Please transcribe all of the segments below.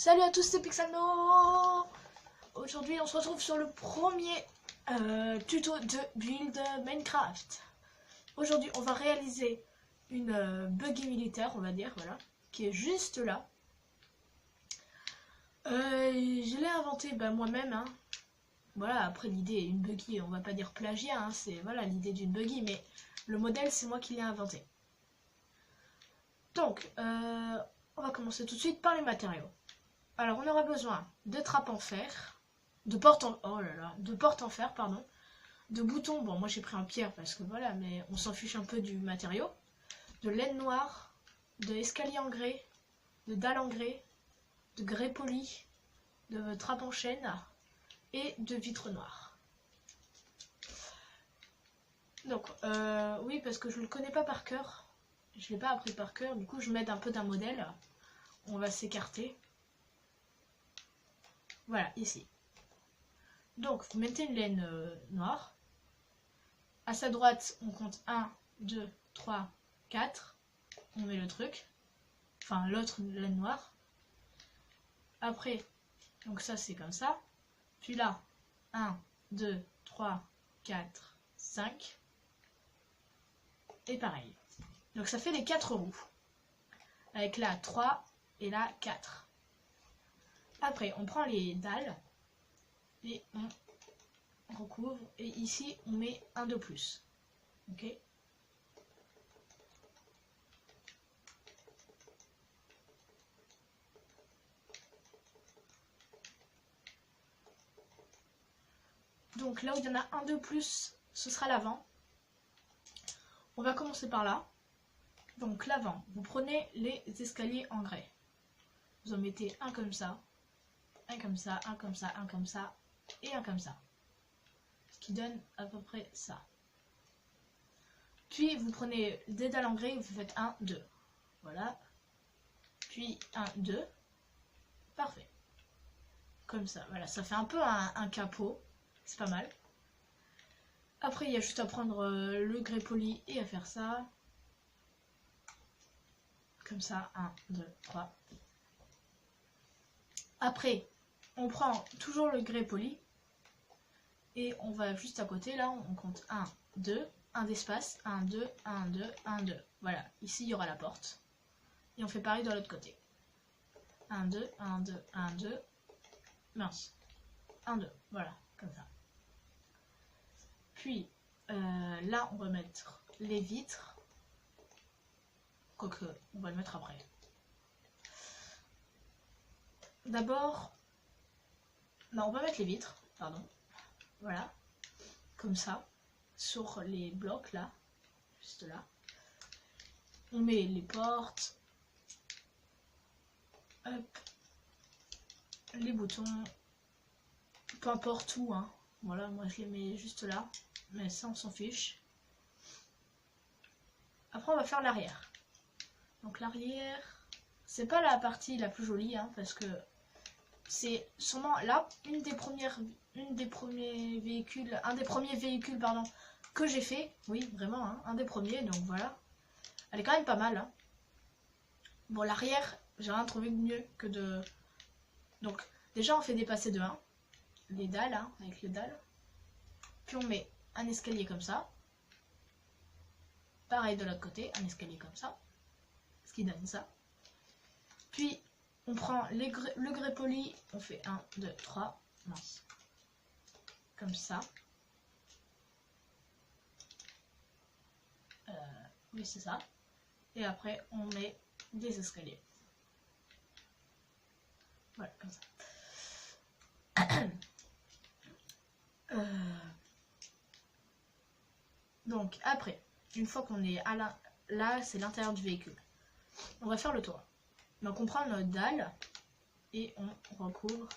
Salut à tous, c'est Pixelno. Aujourd'hui on se retrouve sur le premier tuto de build Minecraft. Aujourd'hui on va réaliser une buggy militaire, on va dire, voilà, qui est juste là. Je l'ai inventée moi-même, hein. Voilà, après l'idée est une buggy, on va pas dire plagiat, hein, c'est voilà l'idée d'une buggy, mais le modèle c'est moi qui l'ai inventé. Donc on va commencer tout de suite par les matériaux. Alors on aura besoin de trappes en fer, de portes en fer, pardon, de boutons, bon moi j'ai pris en pierre parce que voilà, mais on s'en fiche un peu du matériau, de laine noire, de escalier en grès, de dalles en grès, de grès poli, de trappes en chêne et de vitres noires. Donc oui, parce que je le connais pas par cœur, je l'ai pas appris par cœur, du coup je m'aide un peu d'un modèle. On va s'écarter. Voilà, ici. Donc, vous mettez une laine noire. À sa droite, on compte 1, 2, 3, 4. On met le truc. Enfin, l'autre laine noire. Après, donc ça, c'est comme ça. Puis là, 1, 2, 3, 4, 5. Et pareil. Donc, ça fait les 4 roues. Avec là, 3 et là, 4. Après, on prend les dalles et on recouvre. Et ici, on met un de plus. Ok. Donc là où il y en a un de plus, ce sera l'avant. On va commencer par là. Donc l'avant, vous prenez les escaliers en grès. Vous en mettez un comme ça, un comme ça, un comme ça, un comme ça, et un comme ça. Ce qui donne à peu près ça. Puis vous prenez des dalles en grès, vous faites 1, 2. Voilà. Puis 1, 2. Parfait. Comme ça, voilà, ça fait un peu un capot. C'est pas mal. Après, il y a juste à prendre le grès poli et à faire ça. Comme ça, 1, 2, 3. Après, on prend toujours le grès poli. Et on va juste à côté, là, on compte 1, 2, 1 d'espace, 1, 2, 1, 2, 1, 2. Voilà, ici, il y aura la porte. Et on fait pareil de l'autre côté. 1, 2, 1, 2, 1, 2. Mince. 1, 2. Voilà, comme ça. Puis, là, on va mettre les vitres. Quoique, on va le mettre après. D'abord, non, on va mettre les vitres, pardon. Voilà, comme ça, sur les blocs, là, juste là. On met les portes. Hop. Les boutons. Peu importe où, hein. Voilà, moi je les mets juste là. Mais ça, on s'en fiche. Après, on va faire l'arrière. Donc l'arrière, c'est pas la partie la plus jolie, hein, parce que c'est sûrement là un des premiers véhicules pardon, que j'ai fait. Oui, vraiment, hein, un des premiers, donc voilà. Elle est quand même pas mal, hein. Bon, l'arrière, j'ai rien trouvé de mieux que de... Donc, déjà, on fait dépasser de 1. Les dalles, hein, avec les dalles. Puis on met un escalier comme ça. Pareil de l'autre côté, un escalier comme ça. Ce qui donne ça. Puis, on prend le grès poli. On fait 1, 2, 3. Mince. Comme ça. Oui, c'est ça. Et après, on met des escaliers. Voilà, comme ça. Donc, après, une fois qu'on est à là, c'est l'intérieur du véhicule. On va faire le toit. Donc, on prend notre dalle et on recouvre.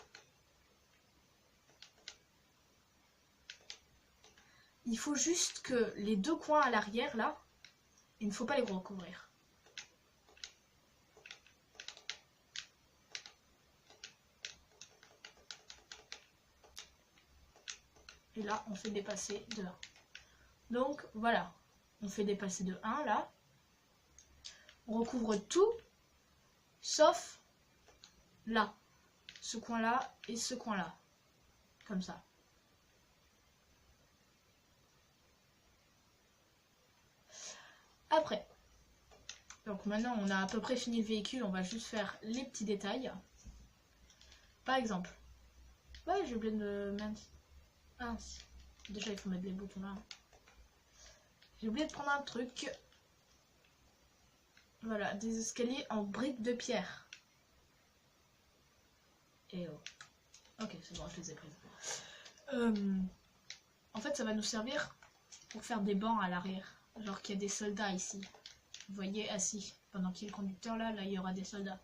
Il faut juste que les deux coins à l'arrière, là, il ne faut pas les recouvrir. Et là, on fait dépasser de 1. Donc, voilà. On fait dépasser de 1, là. On recouvre tout, sauf là. ce coin-là et ce coin-là. Comme ça. Après. Donc maintenant, on a à peu près fini le véhicule. On va juste faire les petits détails. Par exemple. Ouais, j'ai oublié de mettre... Ah, si. Déjà, il faut mettre les boutons là. J'ai oublié de prendre un truc. Voilà, des escaliers en briques de pierre. Et oh. Ok, c'est bon, je les ai prises. En fait, ça va nous servir pour faire des bancs à l'arrière. Genre qu'il y a des soldats ici. Vous voyez, assis. Pendant qu'il y a le conducteur là, il y aura des soldats.